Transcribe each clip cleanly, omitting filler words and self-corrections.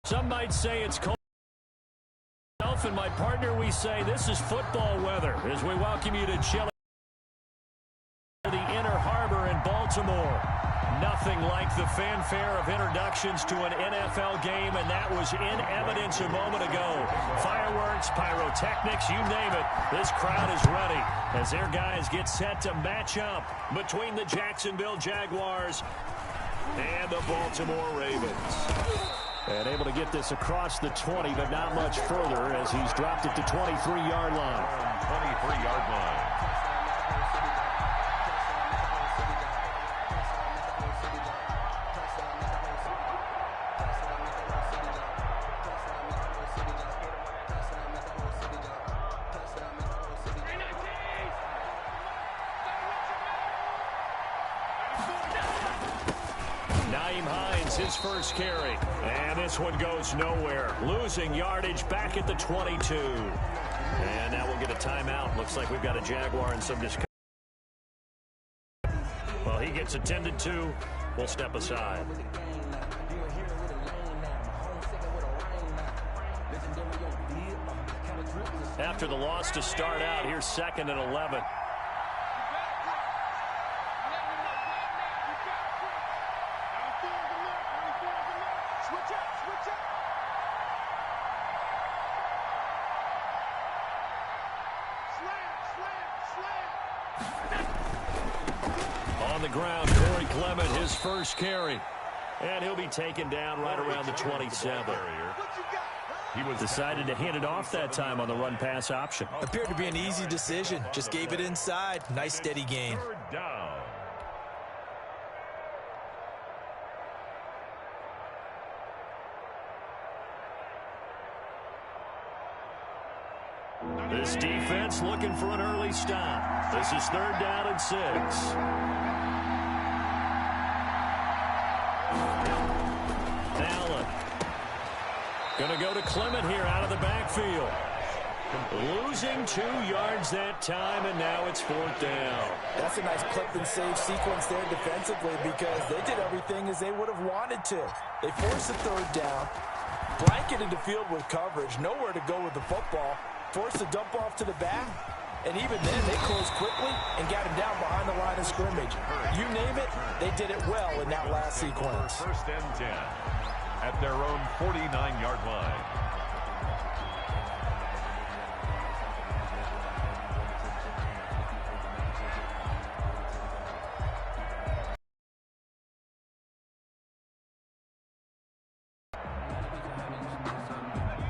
Some might say it's cold. And my partner, we say this is football weather as we welcome you to Chili, the Inner Harbor in Baltimore. Nothing like the fanfare of introductions to an NFL game, and that was in evidence a moment ago. Fireworks, pyrotechnics, you name it. This crowd is ready as their guys get set to match up between the Jacksonville Jaguars and the Baltimore Ravens. And able to get this across the 20, but not much further as he's dropped it to 23-yard line. 23-yard line. His first carry, and this one goes nowhere. Losing yardage back at the 22. And now we'll get a timeout. Looks like we've got a Jaguar in some discussion. Well, he gets attended to. We'll step aside. After the loss to start out, here's 2nd and 11. On the ground, Corey Clement, his first carry. And he'll be taken down right around the 27. He was decided to hand it off that time on the run-pass option. Appeared to be an easy decision. Just gave it inside. Nice, steady gain. Third down. This defense looking for an early stop. This is 3rd down and 6. Allen. Going to go to Clement here out of the backfield. Losing 2 yards that time, and now it's 4th down. That's a nice clip and save sequence there defensively because they did everything as they would have wanted to. They forced the 3rd down, blanketed the field with coverage, nowhere to go with the football, forced the dump off to the back, and even then they closed quickly and got him down behind the line of scrimmage. You name it, they did it well in that last sequence. 1st and 10 at their own 49-yard line.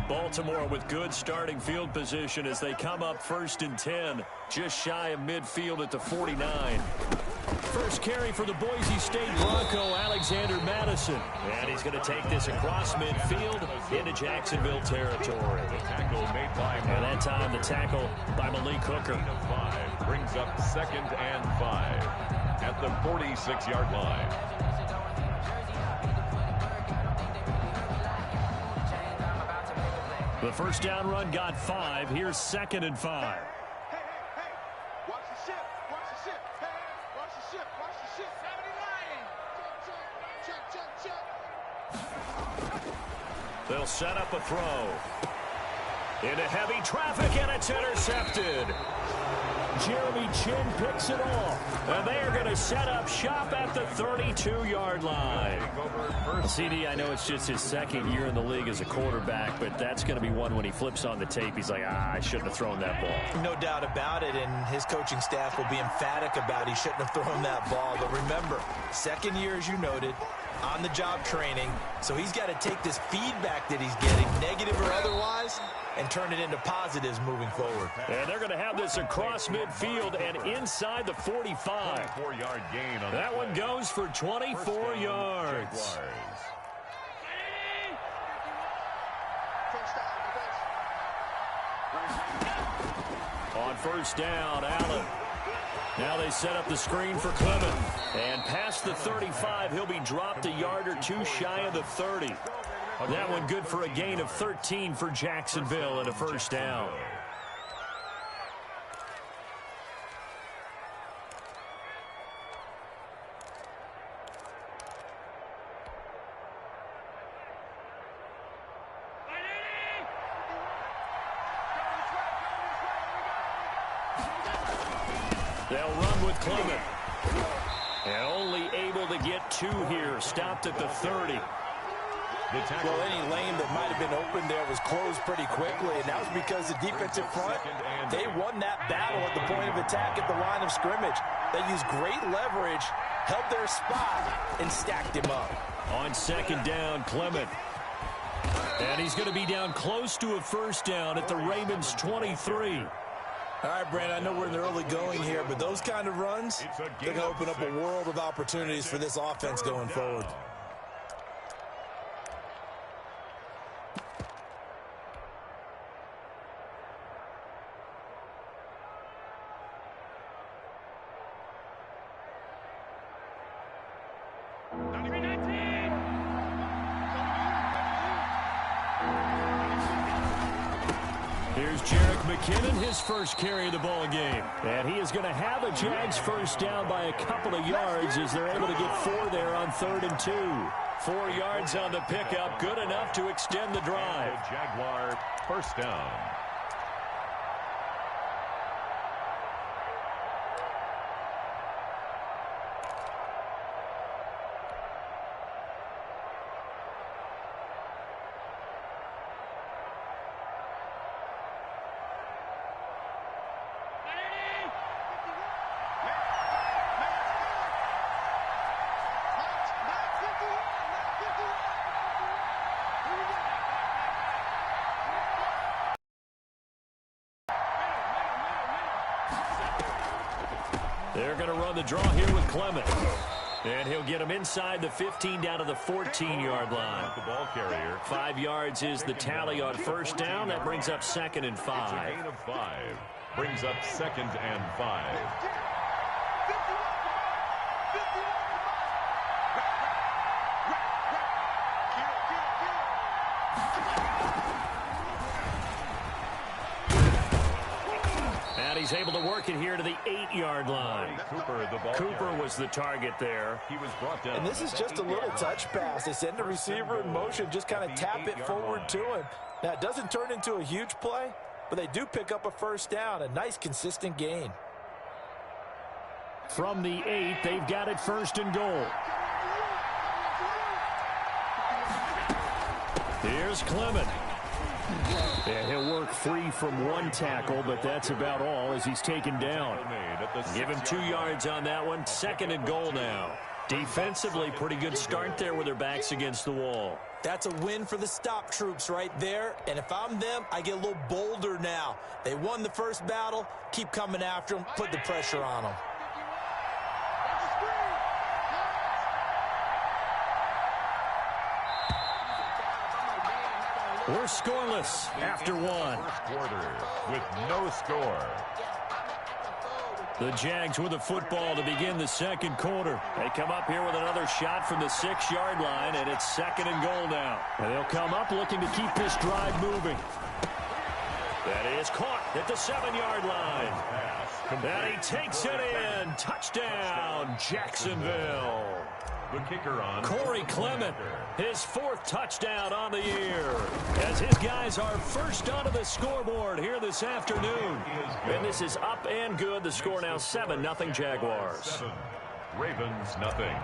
Baltimore with good starting field position as they come up 1st and 10, just shy of midfield at the 49. First carry for the Boise State Bronco, Alexander Madison. And he's going to take this across midfield into Jacksonville territory. And that time the tackle by Malik Hooker. 5 brings up 2nd and 5 at the 46-yard line. The first down run got 5. Here's 2nd and 5. Watch the ship. Watch the ship. Hey, watch the ship. Watch the ship. 79. Check. They'll set up a throw. Into heavy traffic, and it's intercepted. Jeremy Chinn picks it off. And they are going to set up shop at the 32-yard line. CD, I know it's just his 2nd year in the league as a quarterback, but that's going to be one when he flips on the tape. He's like, I shouldn't have thrown that ball. No doubt about it, and his coaching staff will be emphatic about he shouldn't have thrown that ball. But remember, 2nd year, as you noted, on-the-job training, so he's got to take this feedback that he's getting, negative or otherwise, and turn it into positives moving forward. And they're going to have this across midfield and inside the 45. 24-yard gain on that one goes for 24 yards. On 1st down, Allen. Now they set up the screen for Clement. And past the 35, he'll be dropped a yard or 2 shy of the 30. That one good for a gain of 13 for Jacksonville and a 1st down. They'll run with Clement. And only able to get 2 here. Stopped at the 30. Well, any lane that might have been open there was closed pretty quickly, and that was because the defensive front, they won that battle at the point of attack at the line of scrimmage. They used great leverage, held their spot, and stacked him up. On second down, Clement. And he's going to be down close to a first down at the Ravens 23. All right, Brandon, I know we're in the early going here, but those kind of runs, they're going to open up a world of opportunities for this offense going forward. Here's Jerick McKinnon, his first carry of the ball game. And he is going to have a Jags first down by a couple of yards as they're able to get 4 there on 3rd and 2. 4 yards on the pickup, good enough to extend the drive. Jaguar first down. They're going to run the draw here with Clement. And he'll get him inside the 15 down to the 14-yard line. The ball carrier. 5 yards is the tally on first down. That brings up 2nd and 5. It's a gain of 5. Brings up 2nd and 5. He's able to work it here to the 8-yard line. Cooper was the target there. He was brought down. And this is just a little touch pass. They send the receiver in motion, just kind of tap it forward to him. Now, it doesn't turn into a huge play, but they do pick up a first down, a nice, consistent gain. From the 8, they've got it 1st and goal. Here's Clement. And he'll work free from 1 tackle, but that's about all as he's taken down. Give him 2 yards on that one. 2nd and goal now. Defensively, pretty good start there with their backs against the wall. That's a win for the stop troops right there. And if I'm them, I get a little bolder now. They won the first battle. Keep coming after them. Put the pressure on them. We're scoreless after 1. First quarter with no score. The Jags with the football to begin the 2nd quarter. They come up here with another shot from the 6-yard line, and it's 2nd and goal now. And they'll come up looking to keep this drive moving. That is caught at the 7-yard line. And he takes it in. Touchdown, Jacksonville. The kicker on. Corey Clement, his 4th touchdown on the year, as his guys are first onto the scoreboard here this afternoon. And this is up and good. The score now 7-0 Jaguars. 7. Ravens nothing.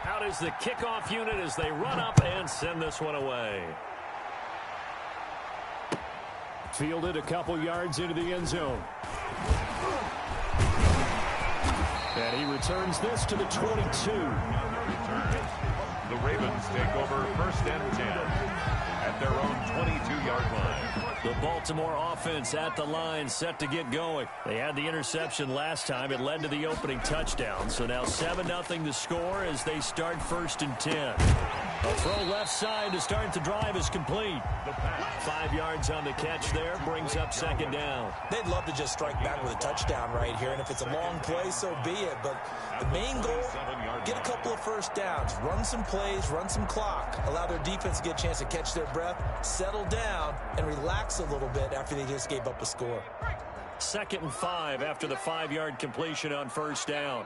Out is the kickoff unit as they run up and send this one away. Fielded a couple yards into the end zone. And he returns this to the 22. The Ravens take over 1st and 10 at their own 22-yard line. The Baltimore offense at the line, set to get going. They had the interception last time. It led to the opening touchdown. So now 7-0 the score as they start 1st and 10. A throw left side to start the drive is complete. 5 yards on the catch there brings up 2nd down. They'd love to just strike back with a touchdown right here, and if it's a long play, so be it. But the main goal, get a couple of first downs, run some plays, run some clock, allow their defense to get a chance to catch their breath, settle down, and relax a little bit after they just gave up a score. 2nd and 5 after the 5-yard completion on 1st down.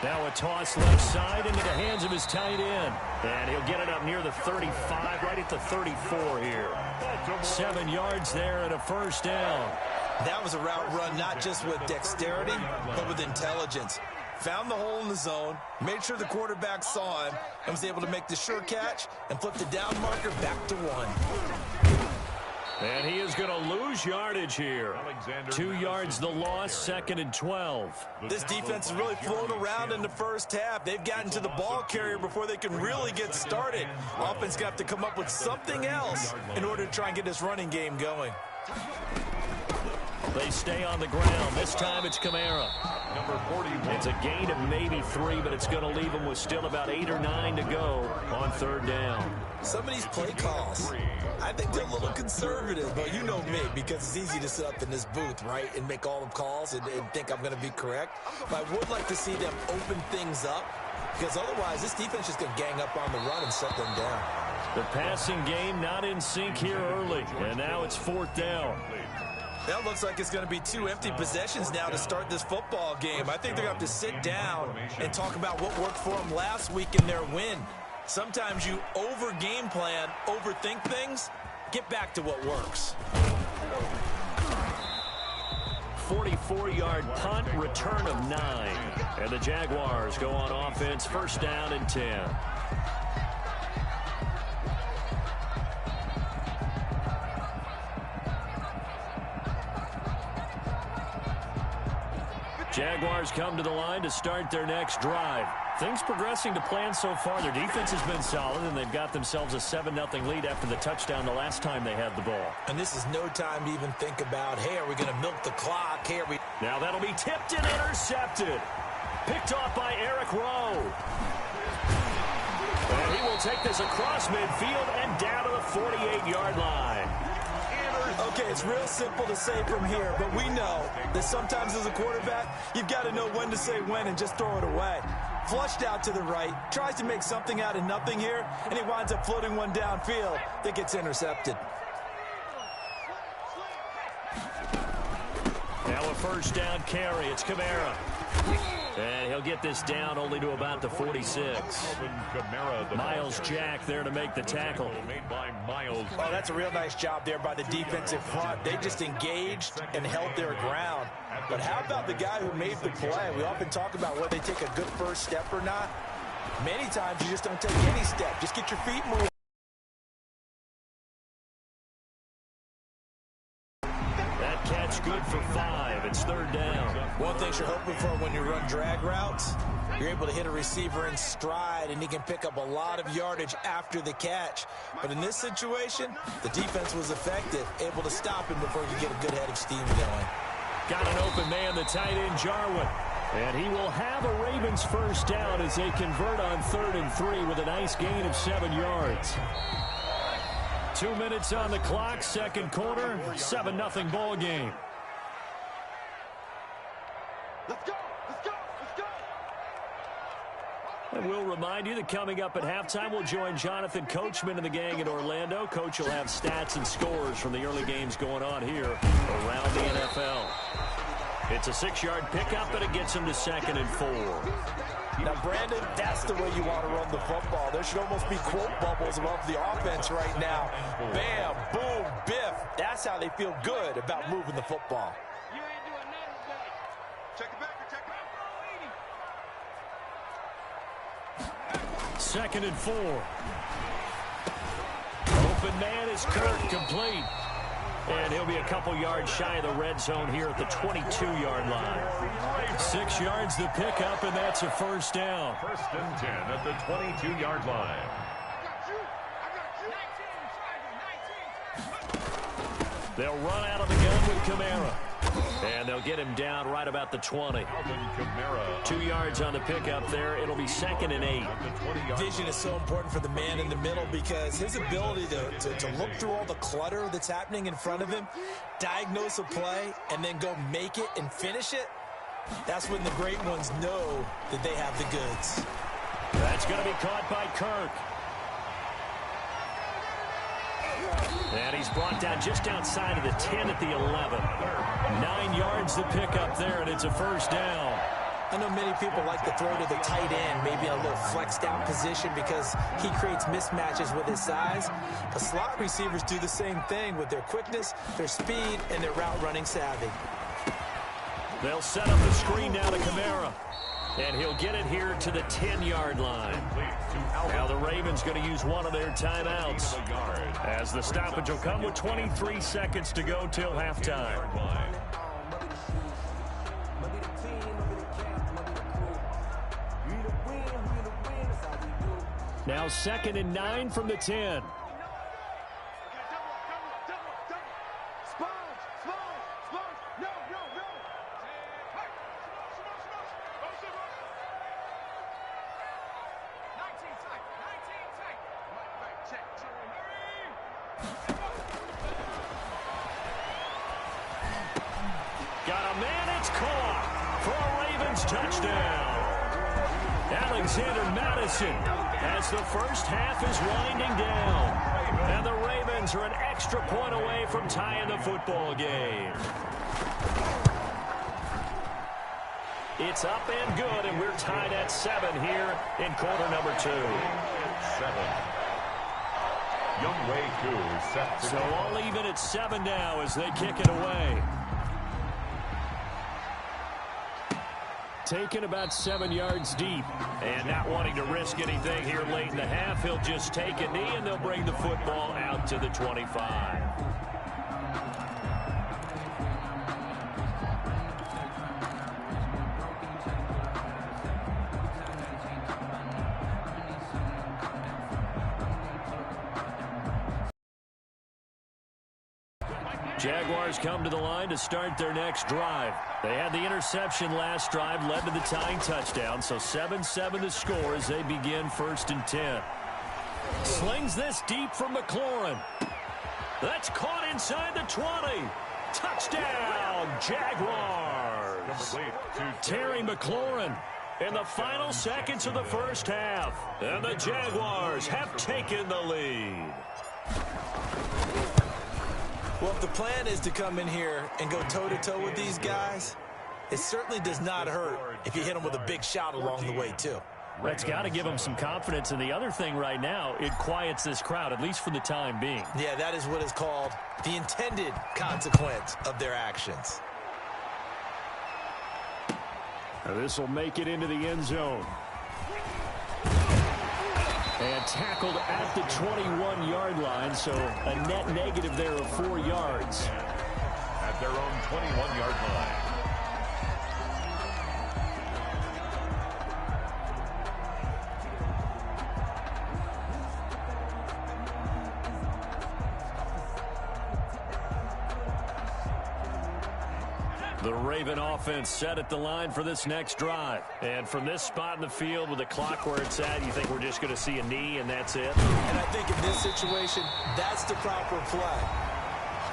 Now a toss left side into the hands of his tight end. And he'll get it up near the 35, right at the 34 here. 7 yards there and a first down. That was a route run not just with dexterity, but with intelligence. Found the hole in the zone, made sure the quarterback saw him, and was able to make the sure catch and flip the down marker back to 1. And he is going to lose yardage here. 2 yards the loss, 2nd and 12. This defense has really flown around in the first half. They've gotten to the ball carrier before they can really get started. Offense got to come up with something else in order to try and get this running game going. They stay on the ground. This time it's Kamara. Number 41. It's a gain of maybe 3, but it's going to leave them with still about 8 or 9 to go on 3rd down. Some of these play calls, I think they're a little conservative, but you know me, because it's easy to sit up in this booth, right, and make all the calls and think I'm going to be correct. But I would like to see them open things up, because otherwise this defense is going to gang up on the run and shut them down. The passing game not in sync here early, and now it's 4th down. That looks like it's going to be 2 empty possessions now to start this football game. I think they're going to have to sit down and talk about what worked for them last week in their win. Sometimes you over-game plan, overthink things, get back to what works. 44-yard punt, return of 9. And the Jaguars go on offense, 1st down and 10. Jaguars come to the line to start their next drive. Things progressing to plan so far. Their defense has been solid, and they've got themselves a 7-0 lead after the touchdown the last time they had the ball. And this is no time to even think about, hey, are we going to milk the clock? Hey, are we... Now that'll be tipped and intercepted. Picked off by Eric Rowe. And he will take this across midfield and down to the 48-yard line. Okay, it's real simple to say from here, but we know that sometimes as a quarterback, you've got to know when to say when and just throw it away. Flushed out to the right, tries to make something out of nothing here, and he winds up floating one downfield that gets intercepted. Now a 1st down carry. It's Kamara. And he'll get this down only to about the 46. Miles Jack there to make the tackle. Oh, that's a real nice job there by the defensive front. They just engaged and held their ground. But how about the guy who made the play? We often talk about whether they take a good first step or not. Many times you just don't take any step. Just get your feet moving. That catch good for 5. It's 3rd down. One thing you're hoping for when you run drag routes, you're able to hit a receiver in stride, and he can pick up a lot of yardage after the catch. But in this situation, the defense was effective, able to stop him before he could get a good head of steam going. Got an open man, the tight end, Jarwin. And he will have a Ravens 1st down as they convert on 3rd and 3 with a nice gain of 7 yards. 2 minutes on the clock, 2nd quarter, 7-0 ball game. Let's go! Let's go! Let's go! And we'll remind you that coming up at halftime, we'll join Jonathan Coachman and the gang in Orlando. Coach will have stats and scores from the early games going on here around the NFL. It's a 6-yard pickup, and it gets him to 2nd and 4. Now, Brandon, that's the way you want to run the football. There should almost be quote bubbles above the offense right now. Bam, boom, biff. That's how they feel good about moving the football. You ain't doing nothing today. Check it back, check it back. 2nd and 4. Open man is Kirk, complete. And he'll be a couple yards shy of the red zone here at the 22-yard line. 6 yards the pickup, and that's a 1st down. 1st and 10 at the 22-yard line. They'll run out of the gun with Kamara. And they'll get him down right about the 20. 2 yards on the pickup there. It'll be 2nd and 8. Vision is so important for the man in the middle because his ability to look through all the clutter that's happening in front of him, diagnose a play, and then go make it and finish it, that's when the great ones know that they have the goods. That's going to be caught by Kirk. And he's brought down just outside of the 10 at the 11. 9 yards to pick up there, and it's a 1st down. I know many people like to throw to the tight end, maybe a little flexed out position because he creates mismatches with his size. But slot receivers do the same thing with their quickness, their speed, and their route running savvy. They'll set up the screen now to Kamara. And he'll get it here to the 10-yard line. Now the Ravens going to use one of their timeouts, as the stoppage will come with 23 seconds to go till halftime. Now 2nd and 9 from the 10. Got a man, it's caught for a Ravens touchdown. Alexander Mattison, as the first half is winding down. And the Ravens are an extra point away from tying the football game. It's up and good, and we're tied at 7 here in quarter number 2. 7. Younghoe Koo set to So go. all even at 7 now as they kick it away. Taken about 7 yards deep. And not wanting to risk anything here late in the half, he'll just take a knee and they'll bring the football out to the 25. Jaguars come to the line to start their next drive. They had the interception last drive, led to the tying touchdown, so 7-7 the score as they begin 1st and 10. Slings this deep from McLaurin. That's caught inside the 20. Touchdown, Jaguars. Terry McLaurin in the final seconds of the first half. And the Jaguars have taken the lead. Well, if the plan is to come in here and go toe-to-toe with these guys, it certainly does not hurt if you hit them with a big shot along the way, too. That's got to give them some confidence. And the other thing right now, it quiets this crowd, at least for the time being. Yeah, that is what is called the intended consequence of their actions. This will make it into the end zone. And tackled at the 21-yard line, so a net negative there of 4 yards. At their own 21-yard line. The Raven offense set at the line for this next drive. And from this spot in the field with the clock where it's at, you think we're just going to see a knee and that's it? And I think in this situation, that's the proper play.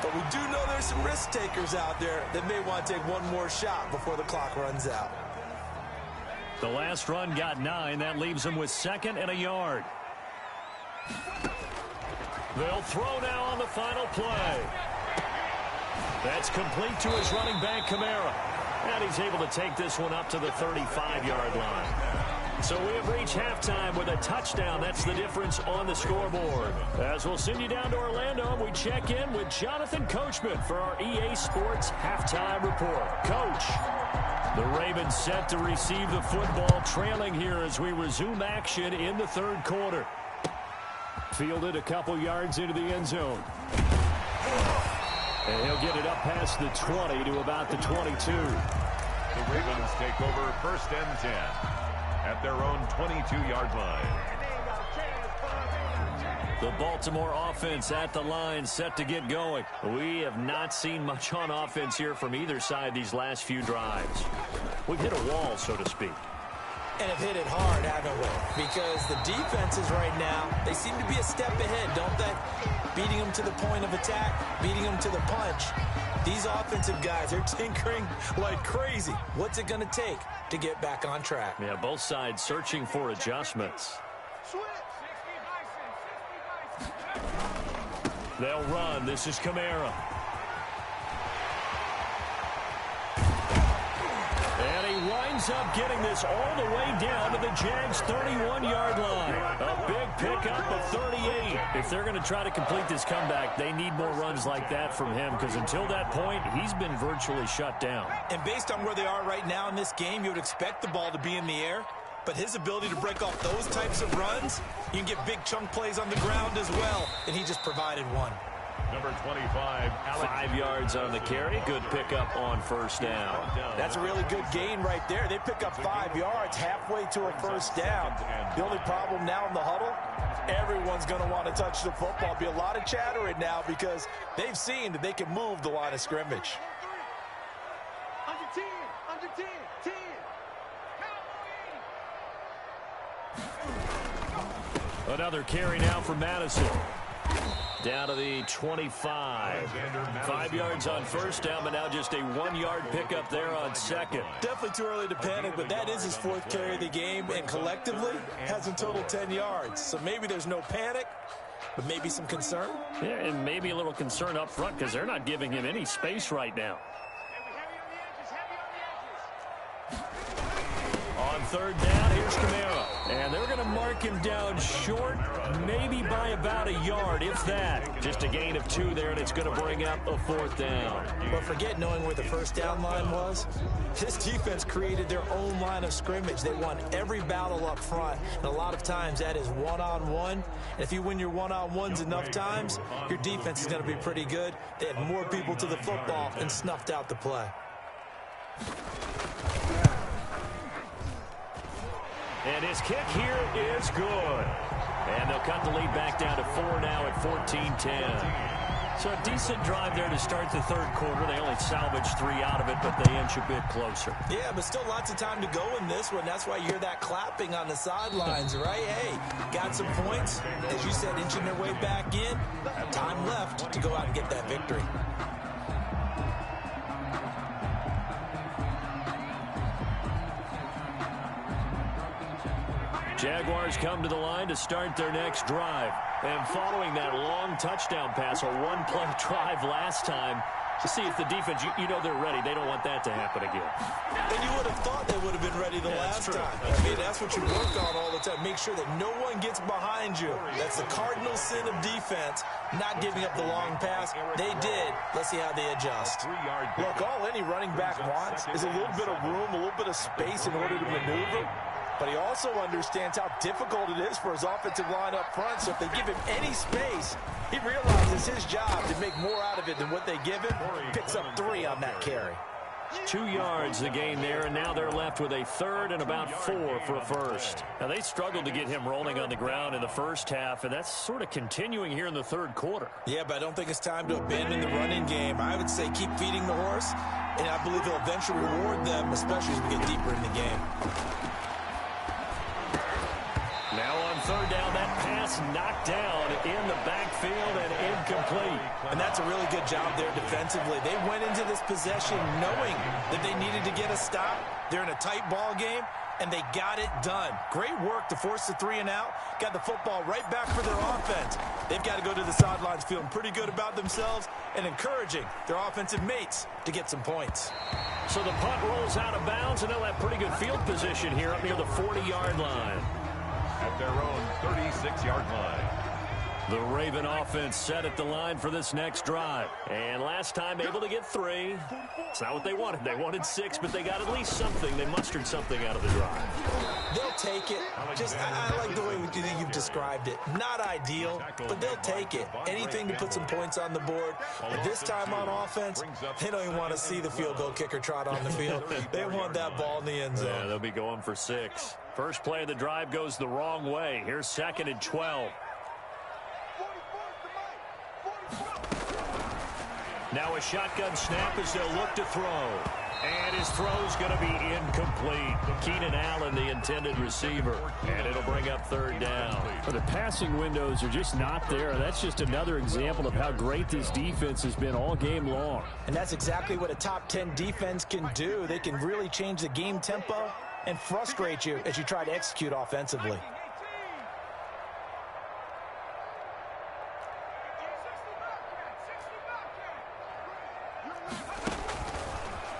But we do know there's some risk takers out there that may want to take one more shot before the clock runs out. The last run got 9. That leaves them with 2nd and a yard. They'll throw now on the final play. That's complete to his running back, Kamara. And he's able to take this one up to the 35-yard line. So we have reached halftime with a touchdown. That's the difference on the scoreboard. As we'll send you down to Orlando, and we check in with Jonathan Coachman for our EA Sports Halftime Report. Coach, the Ravens set to receive the football, trailing here as we resume action in the 3rd quarter. Fielded a couple yards into the end zone. And he'll get it up past the 20 to about the 22. The Ravens take over 1st and 10 at their own 22-yard line. The Baltimore offense at the line, set to get going. We have not seen much on offense here from either side these last few drives. We've hit a wall, so to speak. And have hit it hard, haven't we? Because the defenses right now, they seem to be a step ahead, don't they? Beating them to the point of attack, beating them to the punch. These offensive guys are tinkering like crazy. What's it going to take to get back on track? Yeah, both sides searching for adjustments. They'll run. This is Kamara. And he winds ends up getting this all the way down to the Jags' 31-yard line. A big pickup of 38. If they're going to try to complete this comeback, they need more runs like that from him, because until that point, he's been virtually shut down. And based on where they are right now in this game, you would expect the ball to be in the air. But his ability to break off those types of runs, you can get big chunk plays on the ground as well, and he just provided one. Number 25, Alex. 5 yards on the carry. Good pickup on first down. That's a really good gain right there. They pick up 5 yards halfway to a first down. The only problem now in the huddle, everyone's going to want to touch the football. Be a lot of chattering now because they've seen that they can move the line of scrimmage. Under 10, under 10, 10. Another carry now for Madison. Down to the 25. 5 yards on first down, but now just a 1-yard pickup there on second. Definitely too early to panic, but that is his 4th carry of the game, and collectively has in total 10 yards. So maybe there's no panic, but maybe some concern. Yeah, and maybe a little concern up front because they're not giving him any space right now. On third down, here's Kamara. And they're going to mark him down short, maybe by about a yard, if that. Just a gain of 2 there, and it's going to bring up a 4th down. But forget knowing where the first down line was. This defense created their own line of scrimmage. They won every battle up front, and a lot of times that is one-on-one. And if you win your one-on-ones enough times, your defense is going to be pretty good. They had more people to the football and snuffed out the play. And his kick here is good. And they'll cut the lead back down to 4 now at 14-10. So a decent drive there to start the third quarter. They only salvaged 3 out of it, but they inch a bit closer. Yeah, but still lots of time to go in this one. That's why you hear that clapping on the sidelines, right? Hey, got some points. As you said, inching their way back in. Time left to go out and get that victory. Jaguars come to the line to start their next drive. And following that long touchdown pass, a 1-play drive last time, to see if the defense, you know they're ready. They don't want that to happen again. And you would have thought they would have been ready the last time. I mean, that's what you work on all the time. Make sure that no one gets behind you. That's the cardinal sin of defense, not giving up the long pass. They did. Let's see how they adjust. Look, all any running back wants is a little bit of room, a little bit of space in order to maneuver. But he also understands how difficult it is for his offensive line up front. So if they give him any space, he realizes his job to make more out of it than what they give him. Picks up 3 on that carry. 2 yards the gain there, and now they're left with a third and about 4 for a first. Now, they struggled to get him rolling on the ground in the first half, and that's sort of continuing here in the third quarter. Yeah, but I don't think it's time to abandon the running game. I would say keep feeding the horse, and I believe he'll eventually reward them, especially as we get deeper in the game. Now on third down, that pass knocked down in the backfield and incomplete. And that's a really good job there defensively. They went into this possession knowing that they needed to get a stop. They're in a tight ball game, and they got it done. Great work to force the 3 and out. Got the football right back for their offense. They've got to go to the sidelines feeling pretty good about themselves and encouraging their offensive mates to get some points. So the punt rolls out of bounds, and they'll have pretty good field position here up near the 40-yard line. At their own 36-yard line. The Raven offense set at the line for this next drive. And last time able to get 3. It's not what they wanted. They wanted 6, but they got at least something. They mustered something out of the drive. They'll take it. I like the way you've described it. Not ideal, but they'll take it. Anything to put some points on the board. But this time on offense, they don't even want to see the field goal kicker trot on the field. They want that ball in the end zone. Yeah, they'll be going for 6. First play of the drive goes the wrong way. Here's 2nd and 12. Now a shotgun snap as they'll look to throw. And his throw's going to be incomplete. Keenan Allen, the intended receiver. And it'll bring up third down. Well, the passing windows are just not there. That's just another example of how great this defense has been all game long. And that's exactly what a top 10 defense can do. They can really change the game tempo and frustrate you as you try to execute offensively.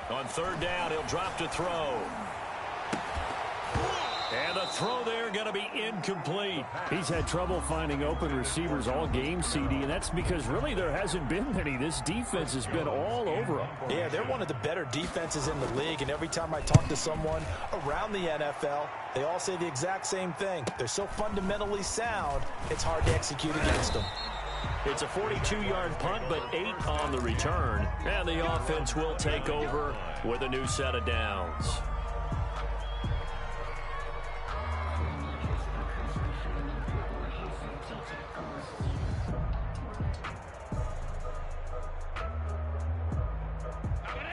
On third down, he'll drop to throw. throw there going to be incomplete. He's had trouble finding open receivers all game, CD, and that's because really there hasn't been many. This defense has been all over them. Yeah, they're one of the better defenses in the league, and every time I talk to someone around the NFL, they all say the exact same thing. They're so fundamentally sound, it's hard to execute against them. It's a 42-yard punt, but 8 on the return. And the offense will take over with a new set of downs.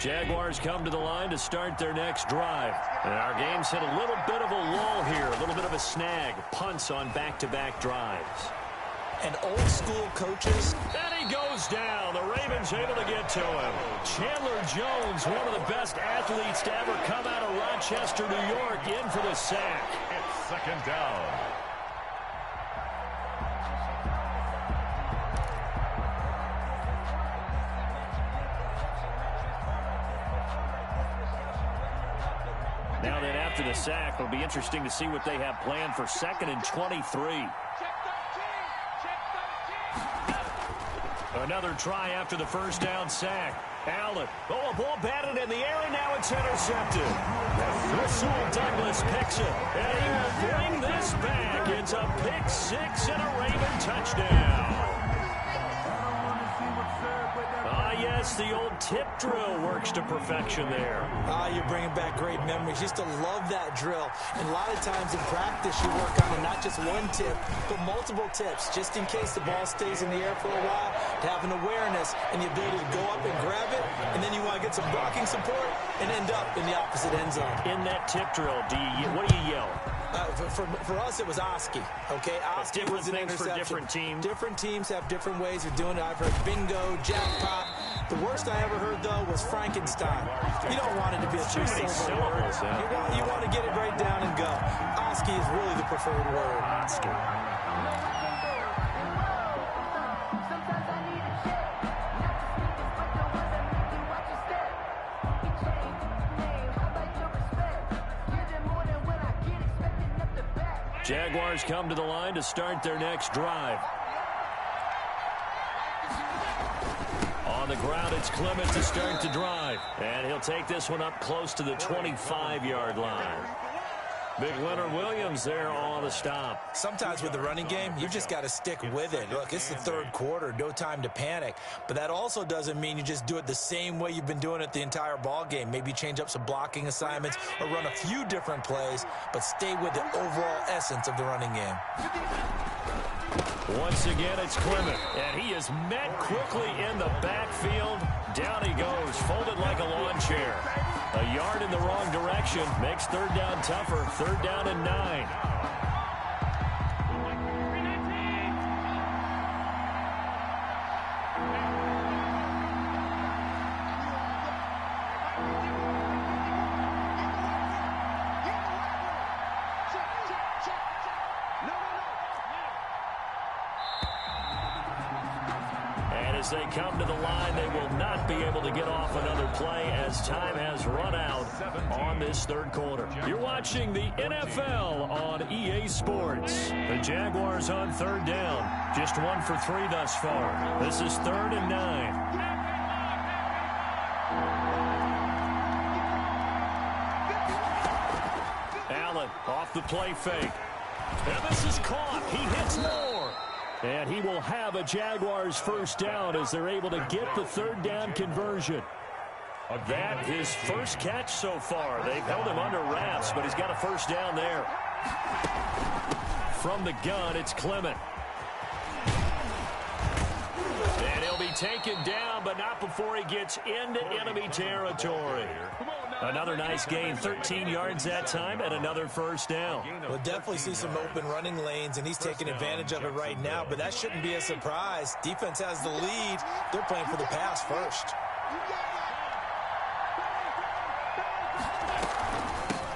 Jaguars come to the line to start their next drive. And our game's hit a little bit of a lull here, a little bit of a snag. Punts on back-to-back drives. And old-school coaches. And he goes down. The Ravens able to get to him. Chandler Jones, one of the best athletes to ever come out of Rochester, New York, in for the sack. It's second down. Now then, after the sack, it'll be interesting to see what they have planned for 2nd and 23. Another try after the first down sack. Allen. Oh, a ball batted in the air, and now it's intercepted. Rasul Douglas picks it, and he will bring this back. It's a pick 6 and a Raven touchdown. Yes, the old tip drill works to perfection there. You're bringing back great memories. Used to love that drill. And a lot of times in practice, you work on not just one tip, but multiple tips, just in case the ball stays in the air for a while, to have an awareness and the ability to go up and grab it, and then you want to get some blocking support and end up in the opposite end zone. In that tip drill, what do you yell? For us, it was Oski. Okay, Oski was an interception. For different teams. Different teams have different ways of doing it. I've heard bingo, jackpot. The worst I ever heard, though, was Frankenstein. You don't want it to be a three-syllable word. You want to get it right down and go. Oski is really the preferred word. Oski. Jaguars come to the line to start their next drive. On the ground, it's Clement to start the drive. And he'll take this one up close to the 25-yard line. Big Leonard Williams there on the stop. Sometimes with the running game, you just got to stick with it. Look, it's the third quarter, no time to panic. But that also doesn't mean you just do it the same way you've been doing it the entire ball game. Maybe change up some blocking assignments or run a few different plays, but stay with the overall essence of the running game. Once again, it's Clement, and he is met quickly in the backfield. Down he goes, folded like a lawn chair. A yard in the wrong direction makes third down tougher. 3rd down and 9. As they come to the line, they will not be able to get off another play as time has run out on this third quarter. You're watching the NFL on EA Sports. The Jaguars on 3rd down. Just 1 for 3 thus far. This is 3rd and 9. Allen off the play fake. And this is caught. He hits more. And he will have a Jaguars first down as they're able to get the 3rd down conversion. That his first catch so far. They've held him under wraps, but he's got a first down there. From the gun, it's Clement. And he'll be taken down, but not before he gets into enemy territory. Another nice gain, 13 yards that time, and another first down. We'll definitely see some open running lanes, and he's taking advantage of it right now, but that shouldn't be a surprise. Defense has the lead. They're playing for the pass first.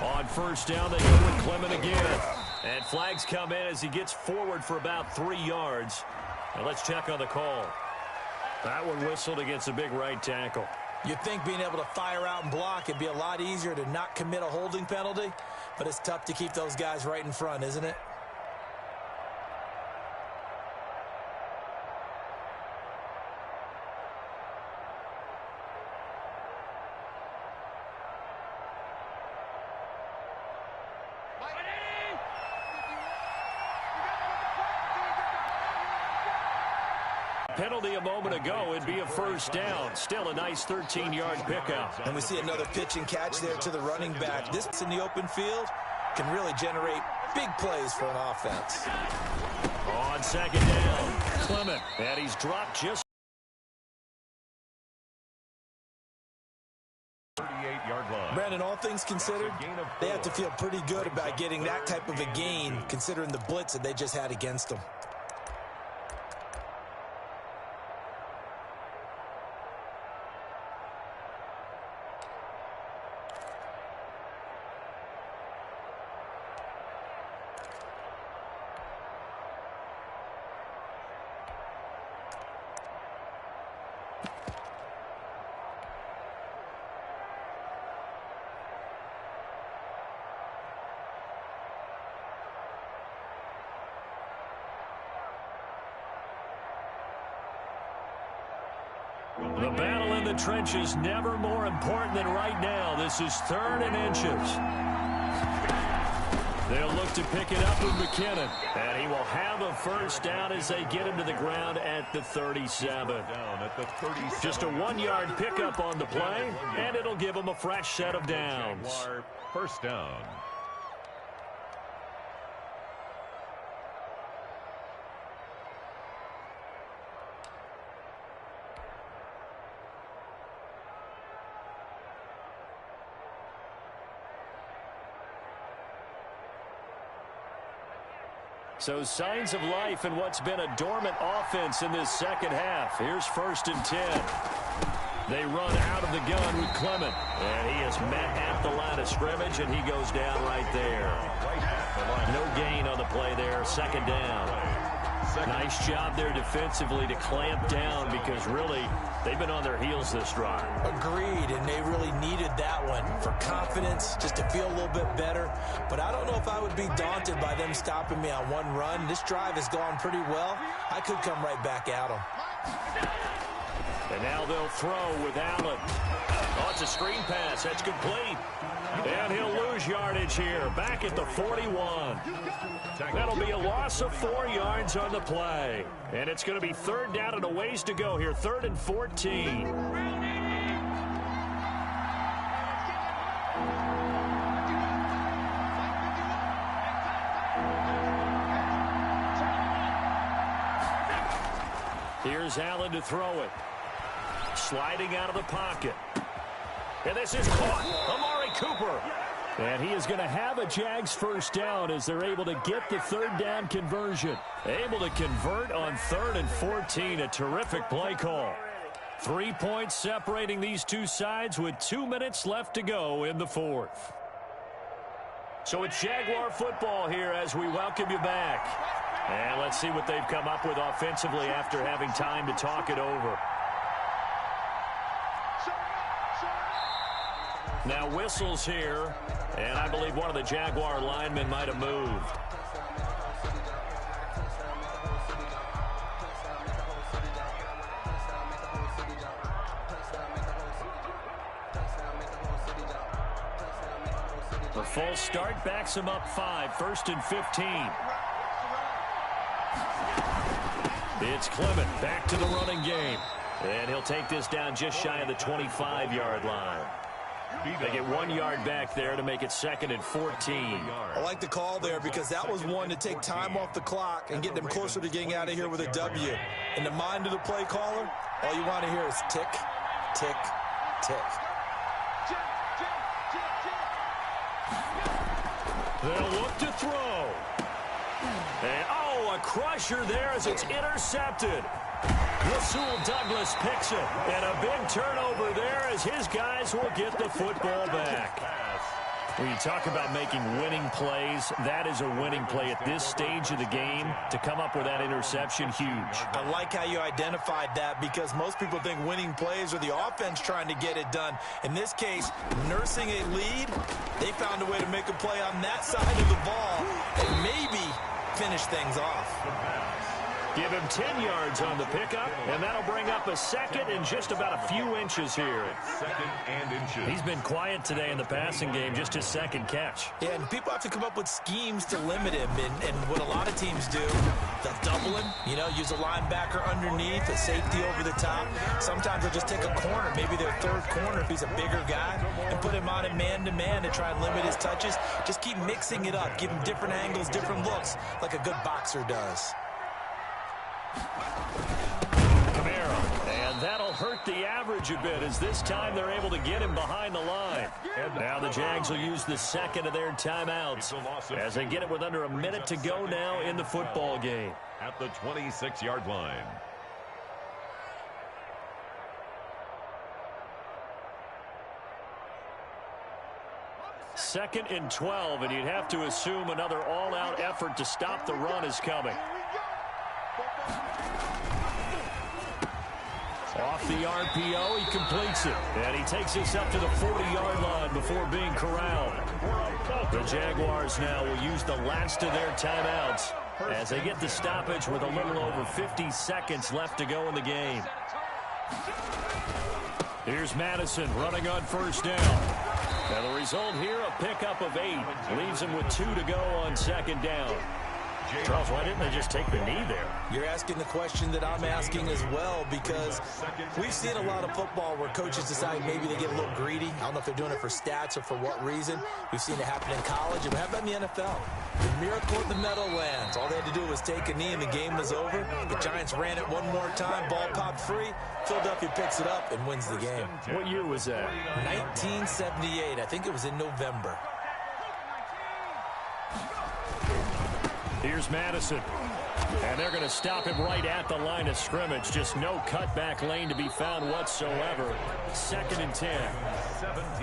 On first down, they go with Clement again. And flags come in as he gets forward for about 3 yards. Now let's check on the call. That one whistled against a big right tackle. You'd think being able to fire out and block, it'd be a lot easier to not commit a holding penalty. But it's tough to keep those guys right in front, isn't it? Penalty a moment ago. It'd be a first down. Still a nice 13-yard pickup. And we see another pitch and catch there to the running back. This in the open field can really generate big plays for an offense. On second down, Clement. And he's dropped just 38-yard line. Brandon, all things considered, they have to feel pretty good about getting that type of a gain considering the blitz that they just had against them. The battle in the trenches never more important than right now. This is 3rd and inches. They'll look to pick it up with McKinnon. And he will have a first down as they get him to the ground at the 37. Just a 1-yard pickup on the play, and it'll give him a fresh set of downs. First down. So signs of life in what's been a dormant offense in this second half. Here's 1st and 10. They run out of the gun with Clement. And he is met at the line of scrimmage, and he goes down right there. No gain on the play there. 2nd down. Nice job there defensively to clamp down because really they've been on their heels this drive. Agreed, and they really needed that one for confidence, just to feel a little bit better. But I don't know if I would be daunted by them stopping me on one run. This drive has gone pretty well. I could come right back at them. And now they'll throw with Allen. Oh, it's a screen pass. That's complete. And he'll lose yardage here, back at the 41. That'll be a loss of 4 yards on the play. And it's going to be 3rd down and a ways to go here, 3rd and 14. Here's Allen to throw it. Sliding out of the pocket. And this is caught. Amari Cooper. And he is going to have a Jags first down as they're able to get the 3rd down conversion. Able to convert on 3rd and 14. A terrific play call. 3 points separating these two sides with 2 minutes left to go in the 4th. So it's Jaguar football here as we welcome you back. And let's see what they've come up with offensively after having time to talk it over. Now whistles here, and I believe one of the Jaguar linemen might have moved. A full start backs him up 5, 1st and 15. It's Clement back to the running game. And he'll take this down just shy of the 25-yard line. They get 1 yard back there to make it 2nd and 14. I like the call there because that was one to take time off the clock and get them closer to getting out of here with a W. In the mind of the play caller, all you want to hear is tick, tick, tick. They'll look to throw. And, a crusher there as it's intercepted. Rasul Douglas picks it. And a big turnover there as his guys will get the football back. When you talk about making winning plays, that is a winning play at this stage of the game. To come up with that interception, huge. I like how you identified that because most people think winning plays are the offense trying to get it done. In this case, nursing a lead, they found a way to make a play on that side of the ball and maybe finish things off. Give him 10 yards on the pickup, and that'll bring up a second and just about a few inches here. Second and inches. He's been quiet today in the passing game, just his second catch. Yeah, and people have to come up with schemes to limit him, and what a lot of teams do, they'll double him, use a linebacker underneath, a safety over the top. Sometimes they'll just take a corner, maybe their third corner if he's a bigger guy, and put him on a man-to-man to try and limit his touches. Just keep mixing it up, give him different angles, different looks, like a good boxer does. Camara, and that'll hurt the average a bit as this time they're able to get him behind the line. And now the Jags will use the second of their timeouts as they get it with under a minute to go now in the football game. At the 26-yard line. Second and 12, and you'd have to assume another all-out effort to stop the run is coming. Off the RPO, he completes it. And he takes us up to the 40-yard line before being corralled. The Jaguars now will use the last of their timeouts as they get the stoppage with a little over 50 seconds left to go in the game. Here's Madison running on first down. And the result here, a pickup of 8. Leaves him with 2 to go on second down. Charles, why didn't they just take the knee there? You're asking the question that I'm asking as well because we've seen a lot of football where coaches decide maybe they get a little greedy. I don't know if they're doing it for stats or for what reason. We've seen it happen in college. And how about in the NFL? The miracle at the Meadowlands. All they had to do was take a knee and the game was over. The Giants ran it one more time. Ball popped free. Philadelphia picks it up and wins the game. What year was that? 1978. I think it was in November. Here's Madison. And they're going to stop him right at the line of scrimmage. Just no cutback lane to be found whatsoever. Second and 10.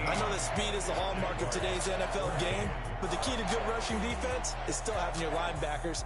I know that speed is the hallmark of today's NFL game, but the key to good rushing defense is still having your linebackers